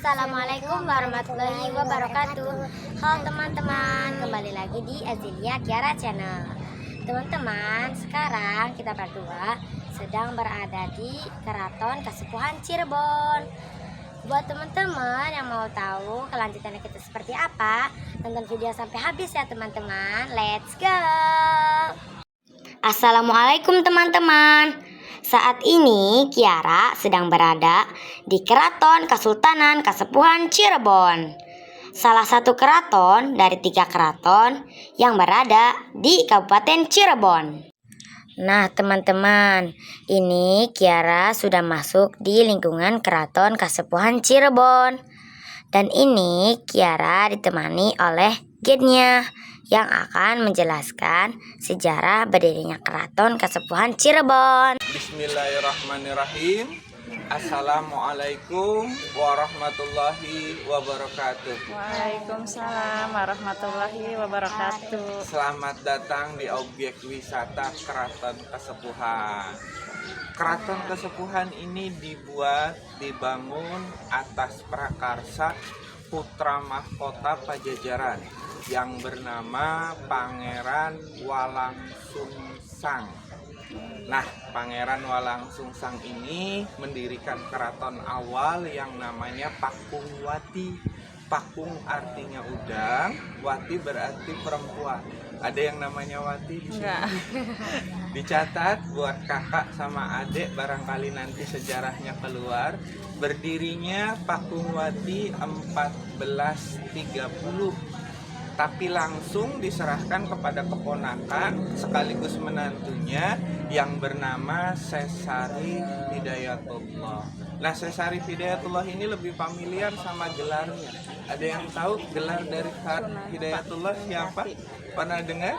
Assalamualaikum warahmatullahi wabarakatuh. Halo teman-teman, kembali lagi di Azilia Kiara Channel. Teman-teman, sekarang kita berdua sedang berada di Keraton Kasepuhan Cirebon. Buat teman-teman yang mau tahu kelanjutannya kita seperti apa, tonton video sampai habis ya teman-teman. Let's go. Assalamualaikum teman-teman. Saat ini Kiara sedang berada di Keraton Kesultanan Kasepuhan Cirebon, salah satu keraton dari 3 keraton yang berada di Kabupaten Cirebon. Nah teman-teman, ini Kiara sudah masuk di lingkungan Keraton Kasepuhan Cirebon. Dan ini Kiara ditemani oleh guide-nya yang akan menjelaskan sejarah berdirinya Keraton Kasepuhan Cirebon. Bismillahirrahmanirrahim. Assalamualaikum warahmatullahi wabarakatuh. Waalaikumsalam warahmatullahi wabarakatuh. Selamat datang di objek wisata Keraton Kasepuhan. Keraton Kasepuhan ini dibangun atas prakarsa putra mahkota Pajajaran yang bernama Pangeran Walangsungsang. Nah, Pangeran Walangsungsang ini mendirikan keraton awal yang namanya Pakungwati. Pakung artinya udang, Wati berarti perempuan. Ada yang namanya Wati di sini? Enggak. Dicatat buat kakak sama adik, barangkali nanti sejarahnya keluar. Berdirinya Pakungwati 1430, tapi langsung diserahkan kepada keponakan sekaligus menantunya yang bernama Sesari Hidayatullah. Nah, Sesari Hidayatullah ini lebih familiar sama gelarnya. Ada yang tahu gelar dari Hidayatullah siapa? Pernah dengar?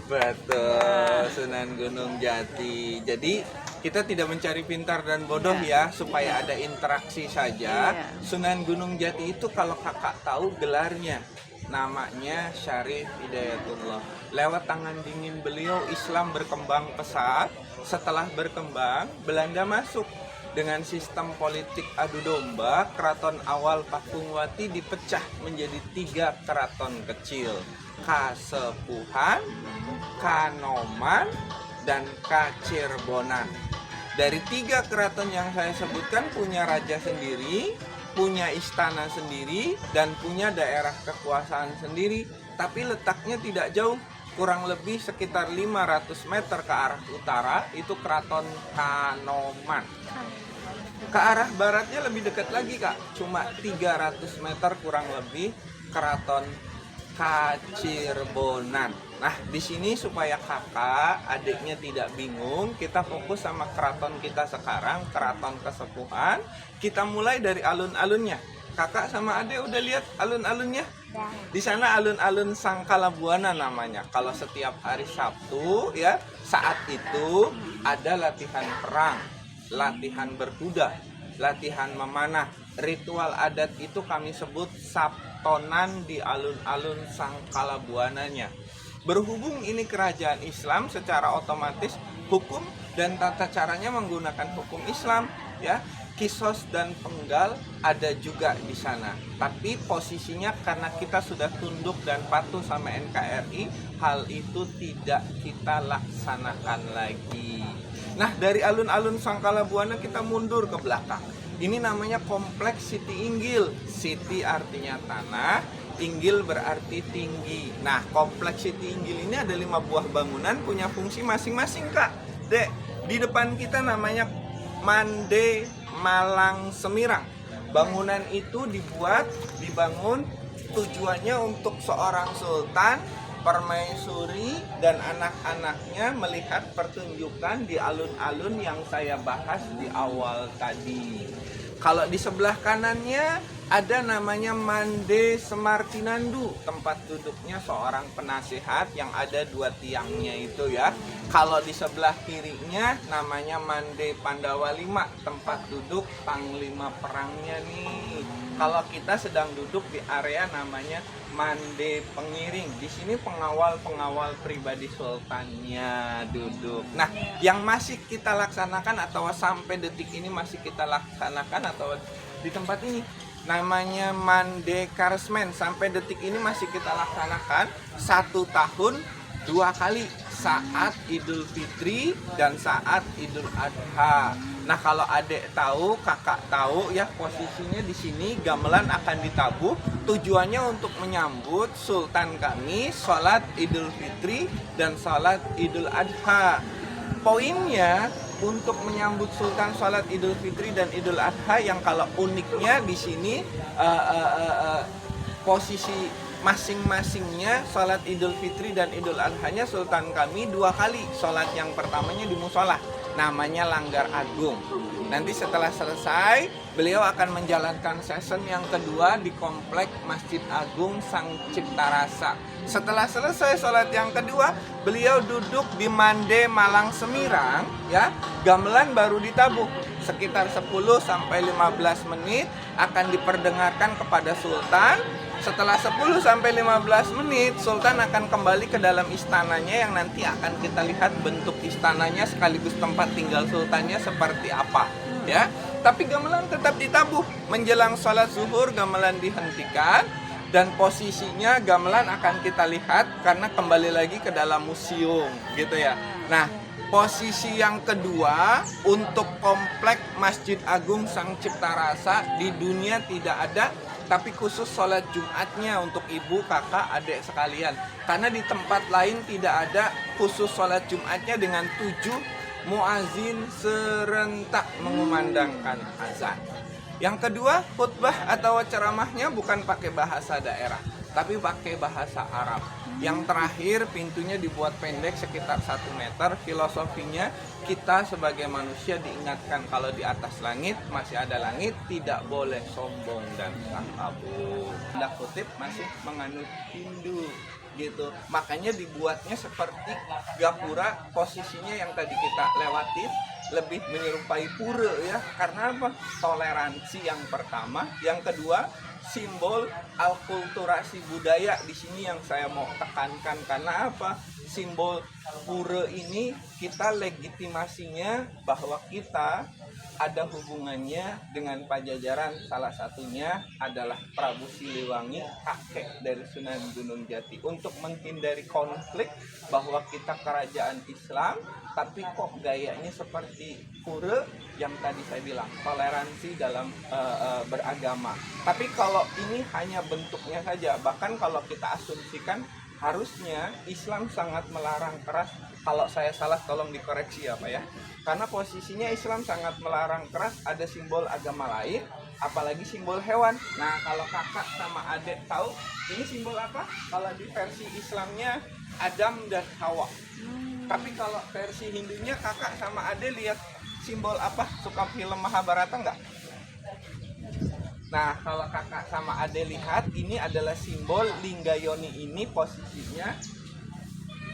Betul, Sunan Gunung Jati. Jadi kita tidak mencari pintar dan bodoh ya, supaya ada interaksi saja. Sunan Gunung Jati itu kalau kakak tahu gelarnya, namanya Syarif Hidayatullah. Lewat tangan dingin beliau Islam berkembang pesat. Setelah berkembang, Belanda masuk. Dengan sistem politik adu domba, keraton awal Pakungwati dipecah menjadi 3 keraton kecil: Kasepuhan, Kanoman, dan Kacirbonan. Dari 3 keraton yang saya sebutkan punya raja sendiri, punya istana sendiri, dan punya daerah kekuasaan sendiri. Tapi letaknya tidak jauh, kurang lebih sekitar 500 meter ke arah utara, itu keraton Kanoman. Ke arah baratnya lebih dekat lagi kak, cuma 300 meter kurang lebih, keraton Kacirbonan. Nah, di sini supaya kakak, adiknya tidak bingung, kita fokus sama keraton kita sekarang, Keraton Kasepuhan. Kita mulai dari alun-alunnya. Kakak sama adik udah lihat alun-alunnya? Di sana alun-alun Sangkalabuana namanya. Kalau setiap hari Sabtu ya, saat itu ada latihan perang, latihan berkuda, latihan memanah. Ritual adat itu kami sebut sabtonan di alun-alun Sangkalabuananya. Berhubung ini kerajaan Islam, secara otomatis hukum dan tata caranya menggunakan hukum Islam ya. Kisos dan penggal ada juga di sana. Tapi posisinya karena kita sudah tunduk dan patuh sama NKRI, hal itu tidak kita laksanakan lagi. Nah, dari alun-alun Sangkalabuana kita mundur ke belakang. Ini namanya Kompleks Siti Inggil. Siti artinya tanah, Inggil berarti tinggi. Nah, Kompleks Siti Inggil ini ada 5 buah bangunan, punya fungsi masing-masing kak. Dek, di depan kita namanya Mande Malang Semirang. Bangunan itu dibangun tujuannya untuk seorang sultan, permaisuri, dan anak-anaknya melihat pertunjukan di alun-alun yang saya bahas di awal tadi. Kalau di sebelah kanannya ada namanya Mande Semartinandu, tempat duduknya seorang penasehat yang ada 2 tiangnya itu ya. Kalau di sebelah kirinya namanya Mande Pandawa V, tempat duduk panglima perangnya nih. Kalau kita sedang duduk di area namanya Mande Pengiring. Di sini pengawal-pengawal pribadi sultannya duduk. Nah, yang masih kita laksanakan atau sampai detik ini masih kita laksanakan atau di tempat ini. Namanya Mande Karsmen. Sampai detik ini masih kita laksanakan 1 tahun 2 kali, saat Idul Fitri dan saat Idul Adha. Nah, kalau adik tahu, kakak tahu ya, posisinya di sini gamelan akan ditabuh. Tujuannya untuk menyambut Sultan kami sholat Idul Fitri dan sholat Idul Adha. Poinnya untuk menyambut Sultan sholat Idul Fitri dan Idul Adha yang kalau uniknya di sini posisi masing-masingnya sholat Idul Fitri dan Idul Adhanya Sultan kami 2 kali. Sholat yang pertamanya di musola, namanya Langgar Agung. Nanti setelah selesai, beliau akan menjalankan session yang kedua di komplek Masjid Agung Sang Cipta Rasa. Setelah selesai sholat yang kedua, beliau duduk di Mande Malang Semirang, ya. Gamelan baru ditabuh. Sekitar 10-15 menit akan diperdengarkan kepada Sultan. Setelah 10-15 menit, Sultan akan kembali ke dalam istananya yang nanti akan kita lihat bentuk istananya sekaligus tempat tinggal Sultannya seperti apa, ya. Tapi gamelan tetap ditabuh. Menjelang sholat zuhur, gamelan dihentikan dan posisinya gamelan akan kita lihat karena kembali lagi ke dalam museum, gitu ya. Nah, posisi yang kedua untuk komplek Masjid Agung Sang Cipta Rasa di dunia tidak ada, tapi khusus sholat Jumatnya untuk ibu, kakak, adik sekalian. Karena di tempat lain tidak ada khusus sholat Jumatnya dengan 7 muazin serentak mengumandangkan azan. Yang kedua, khutbah atau ceramahnya bukan pakai bahasa daerah, tapi pakai bahasa Arab. Yang terakhir, pintunya dibuat pendek sekitar 1 meter. Filosofinya, kita sebagai manusia diingatkan kalau di atas langit masih ada langit, tidak boleh sombong dan takabur. Tanda kutip masih menganut Hindu, gitu. Makanya dibuatnya seperti gapura, posisinya yang tadi kita lewatin lebih menyerupai pura, ya. Karena apa? Toleransi yang pertama, yang kedua simbol alkulturasi budaya di sini yang saya mau tekankan. Karena apa? Simbol pura ini kita legitimasinya bahwa kita ada hubungannya dengan Pajajaran. Salah satunya adalah Prabu Siliwangi, kakek dari Sunan Gunung Jati. Untuk menghindari konflik bahwa kita kerajaan Islam, tapi kok gayanya seperti pura yang tadi saya bilang, toleransi dalam beragama. Tapi kalau ini hanya bentuknya saja, bahkan kalau kita asumsikan harusnya Islam sangat melarang keras. Kalau saya salah tolong dikoreksi ya Pak ya. Karena posisinya Islam sangat melarang keras ada simbol agama lain, apalagi simbol hewan. Nah, kalau kakak sama adik tahu ini simbol apa? Kalau di versi Islamnya Adam dan Hawa. Tapi kalau versi Hindunya kakak sama adik lihat simbol apa? Suka film Mahabharata enggak? Nah, kalau kakak sama ade lihat, ini adalah simbol Linggayoni. Ini posisinya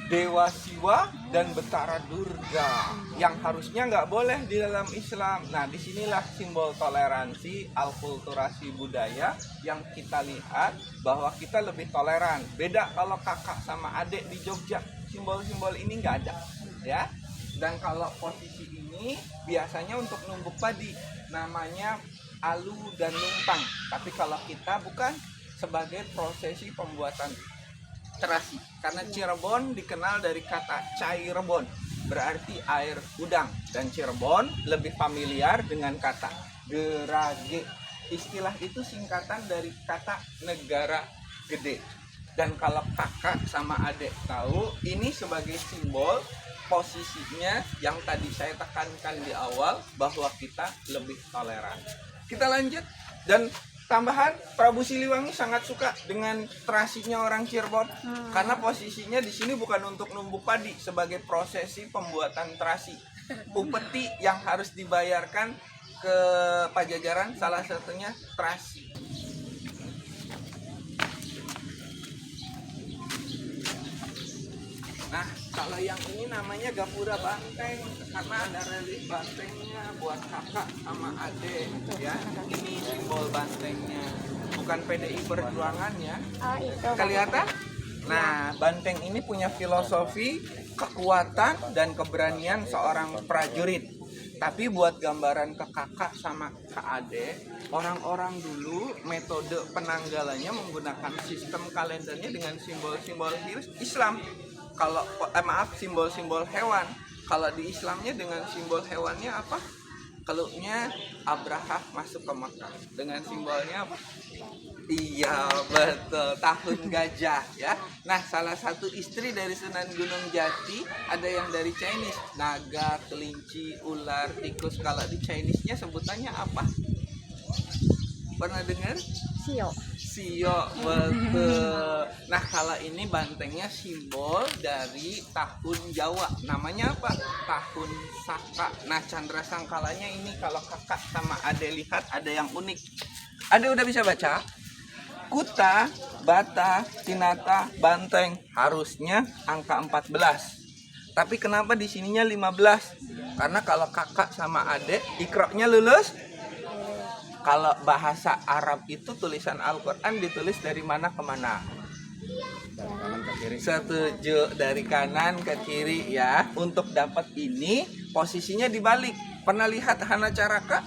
Dewa Siwa dan Betara Durga yang harusnya nggak boleh di dalam Islam. Nah, disinilah simbol toleransi, alkulturasi budaya yang kita lihat bahwa kita lebih toleran. Beda kalau kakak sama adik di Jogja, simbol-simbol ini nggak ada, ya. Dan kalau posisi ini biasanya untuk numbuk padi, namanya alu dan numpang. Tapi kalau kita bukan, sebagai prosesi pembuatan terasi. Karena Cirebon dikenal dari kata Cairebon, berarti air udang. Dan Cirebon lebih familiar dengan kata gerage. Istilah itu singkatan dari kata negara gede. Dan kalau kakak sama adik tahu, ini sebagai simbol posisinya yang tadi saya tekankan di awal, bahwa kita lebih toleran. Kita lanjut. Dan tambahan, Prabu Siliwangi sangat suka dengan terasinya orang Cirebon. Karena posisinya di sini bukan untuk numbuk padi, sebagai prosesi pembuatan terasi. Upeti yang harus dibayarkan ke Pajajaran, salah satunya terasi. Nah, kalau yang ini namanya gapura banteng, karena ada relief bantengnya buat kakak sama adik, ya. Ini simbol bantengnya, bukan PDI Perjuangan ya. Oh, itu. Kelihatan? Nah, banteng ini punya filosofi kekuatan dan keberanian seorang prajurit. Tapi buat gambaran ke kakak sama ke adek, orang-orang dulu metode penanggalannya menggunakan sistem kalendernya dengan simbol-simbol Islam. Kalau simbol-simbol hewan. Kalau di Islamnya dengan simbol hewannya apa? Keluhnya Abraha masuk ke Makkah dengan simbolnya apa? Iya betul, tahun gajah ya. Nah, salah satu istri dari Sunan Gunung Jati ada yang dari Chinese, naga, kelinci, ular, tikus. Kalau di Chinese-nya sebutannya apa? Pernah dengar? Sio. Sio, betul. Nah, kalau ini bantengnya simbol dari tahun Jawa. Namanya apa? Tahun Saka. Nah, candra sangkalanya ini kalau kakak sama ade lihat ada yang unik. Ade udah bisa baca? Kuta, bata, tinata, banteng harusnya angka 14. Tapi kenapa di sininya 15? Karena kalau kakak sama adik ikroknya lulus. Kalau bahasa Arab itu tulisan Al-Quran ditulis dari mana ke mana? Setuju, dari kanan ke kiri ya. Untuk dapat ini posisinya dibalik. Pernah lihat Hana Caraka?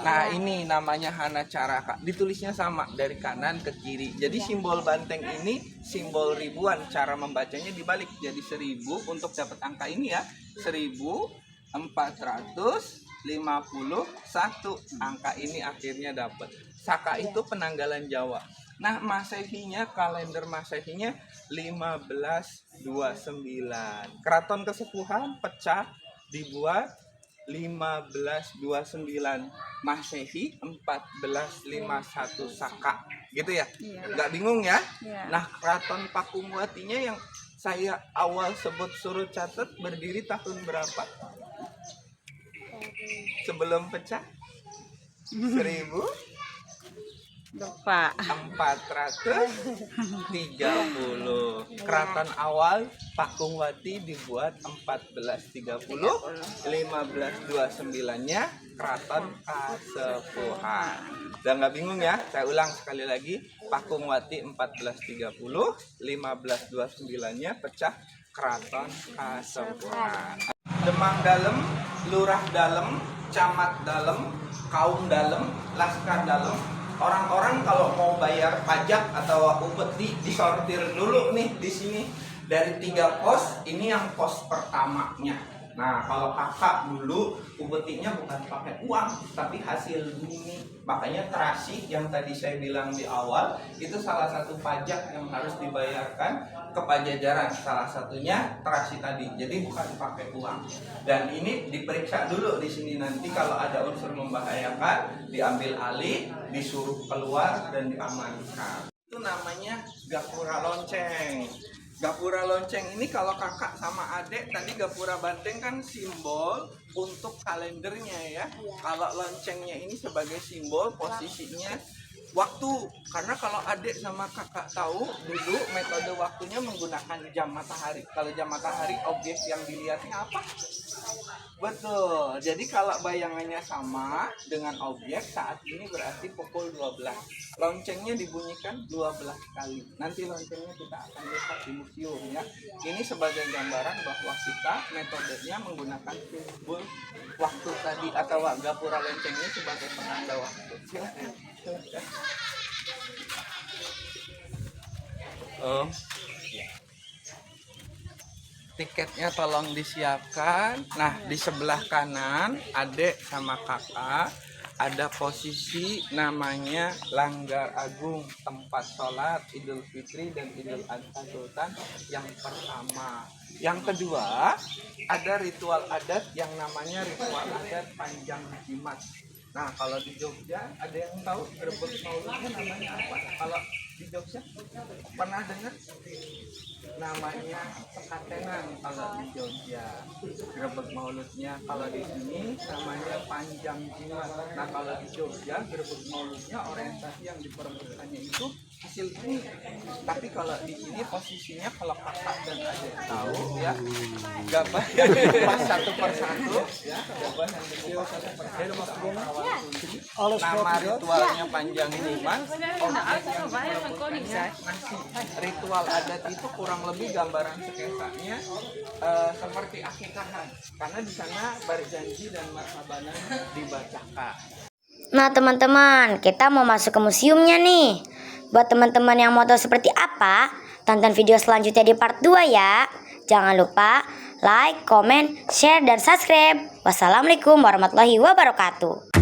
Nah, ini namanya Hana Caraka. Ditulisnya sama dari kanan ke kiri. Jadi simbol banteng ini simbol ribuan. Cara membacanya dibalik. Jadi 1000 untuk dapat angka ini ya. 1451. Angka ini akhirnya dapat. Saka itu penanggalan Jawa. Nah, Masehinya, kalender Masehinya 1529. Keraton Kesepuhan pecah dibuat 1529 Masehi 1451 Saka. Gitu ya? Iya. Nggak bingung ya? Iya. Nah, Keraton Pakumwatinya yang saya awal sebut suruh catat berdiri tahun berapa? Sebelum pecah? 1000 Lupa. 430. Keraton awal Pakungwati dibuat 1430. 1529-nya Keraton Kasepuhan. Udah nggak bingung ya? Saya ulang sekali lagi. Pakungwati 1430, 1529-nya pecah Keraton Kasepuhan. Demang Dalem, Lurah Dalem, Camat Dalem, Kaum Dalem, Laskar Dalem. Orang-orang kalau mau bayar pajak atau upeti disortir dulu nih di sini dari 3 pos. Ini yang pos pertamanya. Nah, kalau kakak dulu upetinya bukan pakai uang tapi hasil bumi. Makanya terasi yang tadi saya bilang di awal itu salah satu pajak yang harus dibayarkan ke Pajajaran. Salah satunya terasi tadi. Jadi bukan pakai uang. Dan ini diperiksa dulu di sini, nanti kalau ada unsur membahayakan diambil alih, disuruh keluar dan diamankan. Itu namanya gapura lonceng. Gapura lonceng ini kalau kakak sama adek tadi gapura banteng kan simbol untuk kalendernya ya. Kalau loncengnya ini sebagai simbol posisinya waktu. Karena kalau adek sama kakak tahu dulu metode waktunya menggunakan jam matahari. Kalau jam matahari objek yang dilihatnya apa? Betul. Jadi kalau bayangannya sama dengan objek saat ini berarti pukul 12. Loncengnya dibunyikan 12 kali. Nanti loncengnya kita akan lihat di museum ya. Ini sebagai gambaran bahwa kita metodenya menggunakan simbol waktu tadi atau gapura loncengnya sebagai penanda waktu. Silakan. Oh. Tiketnya tolong disiapkan. Nah, di sebelah kanan adek sama kakak ada posisi namanya Langgar Agung, tempat sholat Idul Fitri dan Idul Adha Sultan yang pertama. Yang kedua, ada ritual adat yang namanya ritual adat Panjang Jimat. Nah, kalau di Jogja ada yang tahu grebek maulidnya namanya apa? Kalau di Jogja pernah dengar? Namanya sekatenan kalau di Jogja. Grebek mauludnya kalau di sini namanya Panjang Jimat. Nah, kalau di Jogja grebek mauludnya orientasi yang diperebutkannya itu hasil ini. Tapi kalau di sini posisinya kalau kakak dan adik tahu ya, gabah pas satu persatu ya, gabah yang dikupas satu persatu awal kunci. Nama ritualnya Panjang Jimat. Objek yang diperebutkannya nasi. Ritual adat itu kurang lebih gambaran sketsanya seperti akikahan, karena di sana berjanji dan marhabanan dibacakan. Nah teman-teman, kita mau masuk ke museumnya nih. Buat teman-teman yang mau tahu seperti apa, tonton video selanjutnya di part 2 ya. Jangan lupa like, comment, share, dan subscribe. Wassalamualaikum warahmatullahi wabarakatuh.